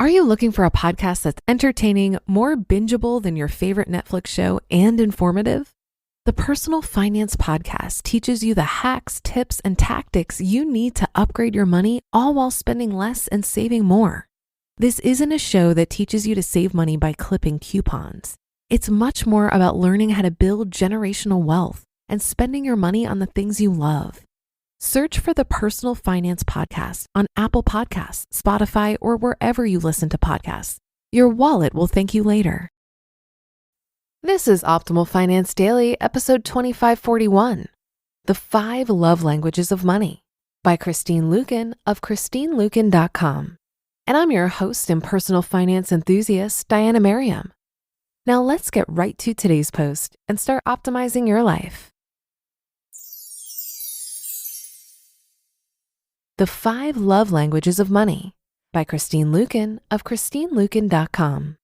Are you looking for a podcast that's entertaining, more bingeable than your favorite Netflix show, and informative? The Personal Finance Podcast teaches you the hacks, tips, and tactics you need to upgrade your money, all while spending less and saving more. This isn't a show that teaches you to save money by clipping coupons. It's much more about learning how to build generational wealth and spending your money on the things you love. Search for the Personal Finance Podcast on Apple Podcasts, Spotify, or wherever you listen to podcasts. Your wallet will thank you later. This is Optimal Finance Daily, episode 2541, The 5 Love Languages of Money by Christine Luken of christineluken.com. And I'm your host and personal finance enthusiast, Diana Merriam. Now let's get right to today's post and start optimizing your life. The 5 Love Languages of Money by Christine Luken of christineluken.com.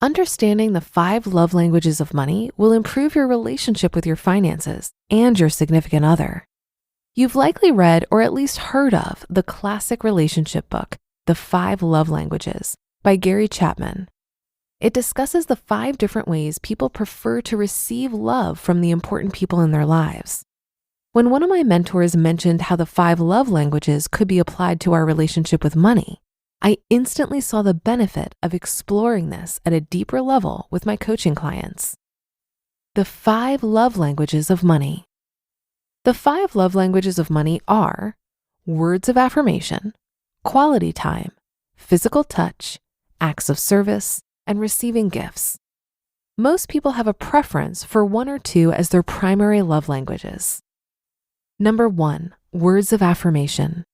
Understanding the 5 love languages of money will improve your relationship with your finances and your significant other. You've likely read or at least heard of the classic relationship book, The 5 Love Languages by Gary Chapman. It discusses the 5 different ways people prefer to receive love from the important people in their lives. When one of my mentors mentioned how the 5 love languages could be applied to our relationship with money, I instantly saw the benefit of exploring this at a deeper level with my coaching clients. The 5 love languages of money. The 5 love languages of money are words of affirmation, quality time, physical touch, acts of service, and receiving gifts. Most people have a preference for 1 or 2 as their primary love languages. Number 1, words of affirmation.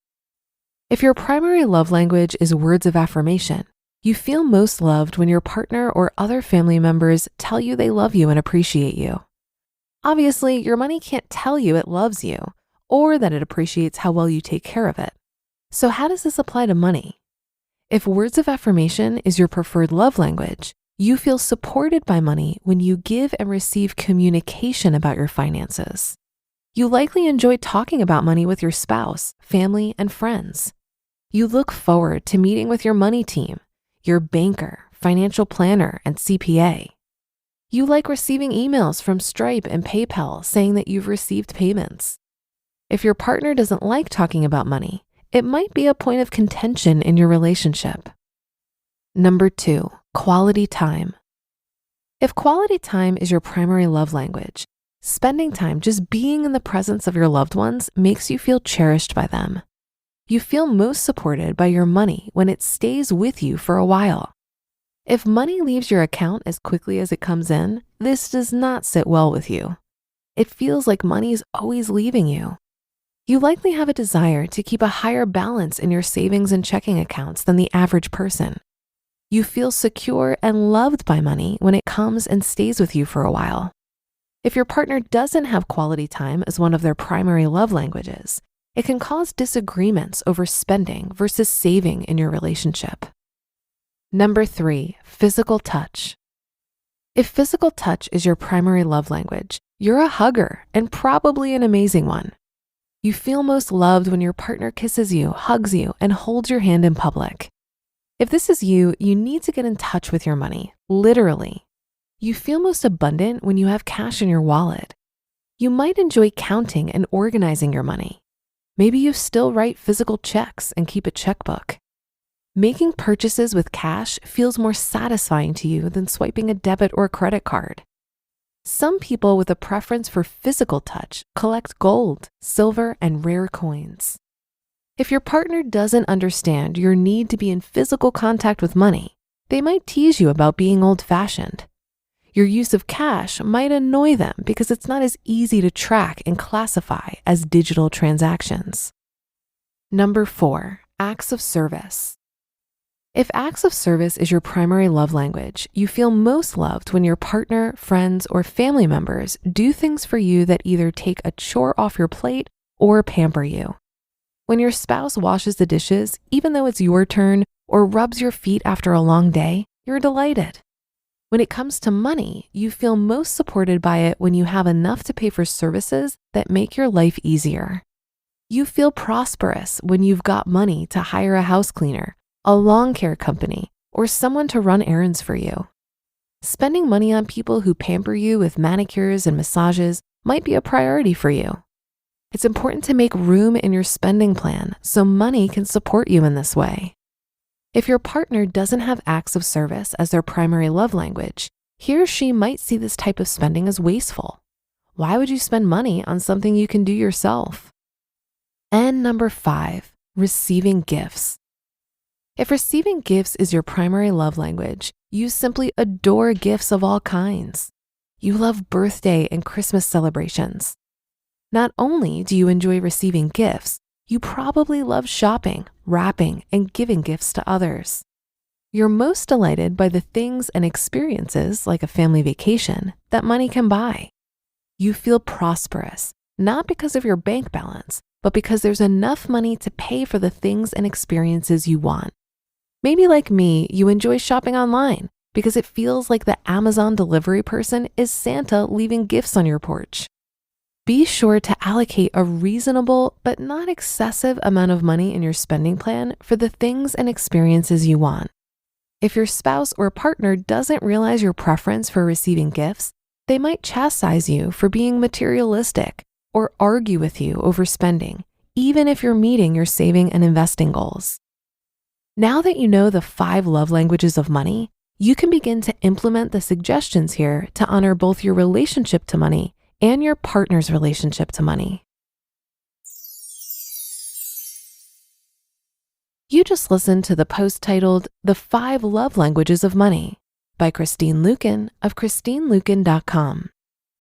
If your primary love language is words of affirmation, you feel most loved when your partner or other family members tell you they love you and appreciate you. Obviously, your money can't tell you it loves you or that it appreciates how well you take care of it. So how does this apply to money? If words of affirmation is your preferred love language, you feel supported by money when you give and receive communication about your finances. You likely enjoy talking about money with your spouse, family, and friends. You look forward to meeting with your money team, your banker, financial planner, and CPA. You like receiving emails from Stripe and PayPal saying that you've received payments. If your partner doesn't like talking about money, it might be a point of contention in your relationship. Number 2, quality time. If quality time is your primary love language, spending time just being in the presence of your loved ones makes you feel cherished by them. You feel most supported by your money when it stays with you for a while. If money leaves your account as quickly as it comes in, this does not sit well with you. It feels like money is always leaving you. You likely have a desire to keep a higher balance in your savings and checking accounts than the average person. You feel secure and loved by money when it comes and stays with you for a while. If your partner doesn't have quality time as one of their primary love languages, it can cause disagreements over spending versus saving in your relationship. Number 3, physical touch. If physical touch is your primary love language, you're a hugger and probably an amazing one. You feel most loved when your partner kisses you, hugs you, and holds your hand in public. If this is you, you need to get in touch with your money, literally. You feel most abundant when you have cash in your wallet. You might enjoy counting and organizing your money. Maybe you still write physical checks and keep a checkbook. Making purchases with cash feels more satisfying to you than swiping a debit or credit card. Some people with a preference for physical touch collect gold, silver, and rare coins. If your partner doesn't understand your need to be in physical contact with money, they might tease you about being old-fashioned. Your use of cash might annoy them because it's not as easy to track and classify as digital transactions. Number 4, acts of service. If acts of service is your primary love language, you feel most loved when your partner, friends, or family members do things for you that either take a chore off your plate or pamper you. When your spouse washes the dishes, even though it's your turn, or rubs your feet after a long day, you're delighted. When it comes to money, you feel most supported by it when you have enough to pay for services that make your life easier. You feel prosperous when you've got money to hire a house cleaner a lawn care company, or someone to run errands for you. Spending money on people who pamper you with manicures and massages might be a priority for you. It's important to make room in your spending plan so money can support you in this way. If your partner doesn't have acts of service as their primary love language, he or she might see this type of spending as wasteful. Why would you spend money on something you can do yourself? And number 5, receiving gifts. If receiving gifts is your primary love language, you simply adore gifts of all kinds. You love birthday and Christmas celebrations. Not only do you enjoy receiving gifts, you probably love shopping, wrapping, and giving gifts to others. You're most delighted by the things and experiences, like a family vacation, that money can buy. You feel prosperous, not because of your bank balance, but because there's enough money to pay for the things and experiences you want. Maybe like me, you enjoy shopping online because it feels like the Amazon delivery person is Santa leaving gifts on your porch. Be sure to allocate a reasonable but not excessive amount of money in your spending plan for the things and experiences you want. If your spouse or partner doesn't realize your preference for receiving gifts, they might chastise you for being materialistic or argue with you over spending, even if you're meeting your saving and investing goals. Now that you know the 5 love languages of money, you can begin to implement the suggestions here to honor both your relationship to money and your partner's relationship to money. You just listened to the post titled The 5 Love Languages of Money by Christine Luken of christineluken.com.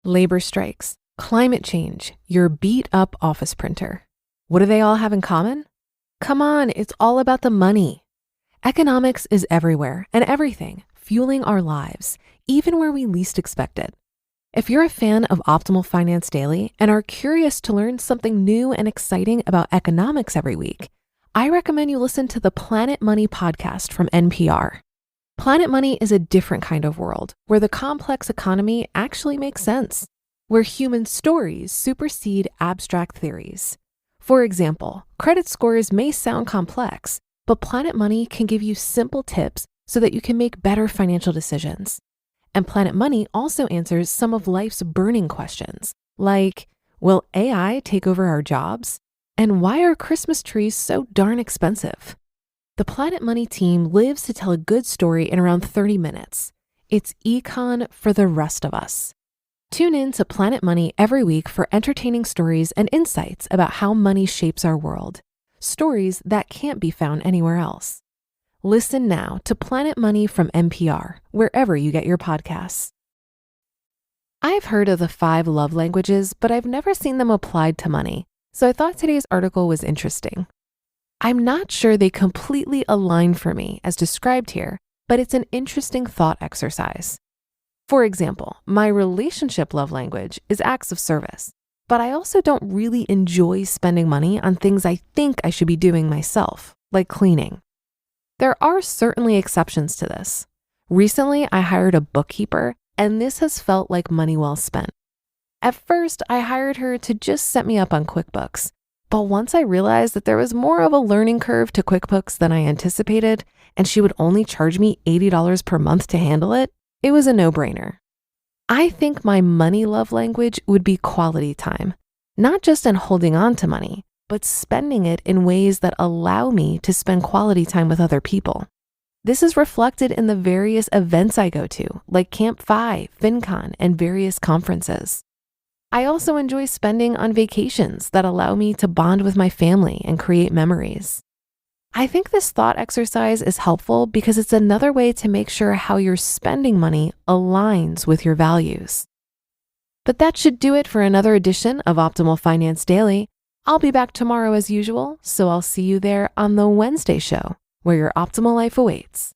Labor strikes, climate change, your beat up office printer. What do they all have in common? Come on, it's all about the money. Economics is everywhere and everything, fueling our lives, even where we least expect it. If you're a fan of Optimal Finance Daily and are curious to learn something new and exciting about economics every week, I recommend you listen to the Planet Money podcast from NPR. Planet Money is a different kind of world where the complex economy actually makes sense, where human stories supersede abstract theories. For example, credit scores may sound complex, but Planet Money can give you simple tips so that you can make better financial decisions. And Planet Money also answers some of life's burning questions, like, will AI take over our jobs? And why are Christmas trees so darn expensive? The Planet Money team lives to tell a good story in around 30 minutes. It's econ for the rest of us. Tune in to Planet Money every week for entertaining stories and insights about how money shapes our world. Stories that can't be found anywhere else. Listen now to Planet Money from NPR, wherever you get your podcasts. I've heard of the 5 love languages, but I've never seen them applied to money, so I thought today's article was interesting. I'm not sure they completely align for me as described here, but it's an interesting thought exercise. For example, my relationship love language is acts of service, but I also don't really enjoy spending money on things I think I should be doing myself, like cleaning. There are certainly exceptions to this. Recently, I hired a bookkeeper, and this has felt like money well spent. At first, I hired her to just set me up on QuickBooks, but once I realized that there was more of a learning curve to QuickBooks than I anticipated, and she would only charge me $80 per month to handle it, it was a no-brainer. I think my money love language would be quality time, not just in holding on to money, but spending it in ways that allow me to spend quality time with other people. This is reflected in the various events I go to, like Camp FI, FinCon, and various conferences. I also enjoy spending on vacations that allow me to bond with my family and create memories. I think this thought exercise is helpful because it's another way to make sure how you're spending money aligns with your values. But that should do it for another edition of Optimal Finance Daily. I'll be back tomorrow as usual, so I'll see you there on the Wednesday show, where your optimal life awaits.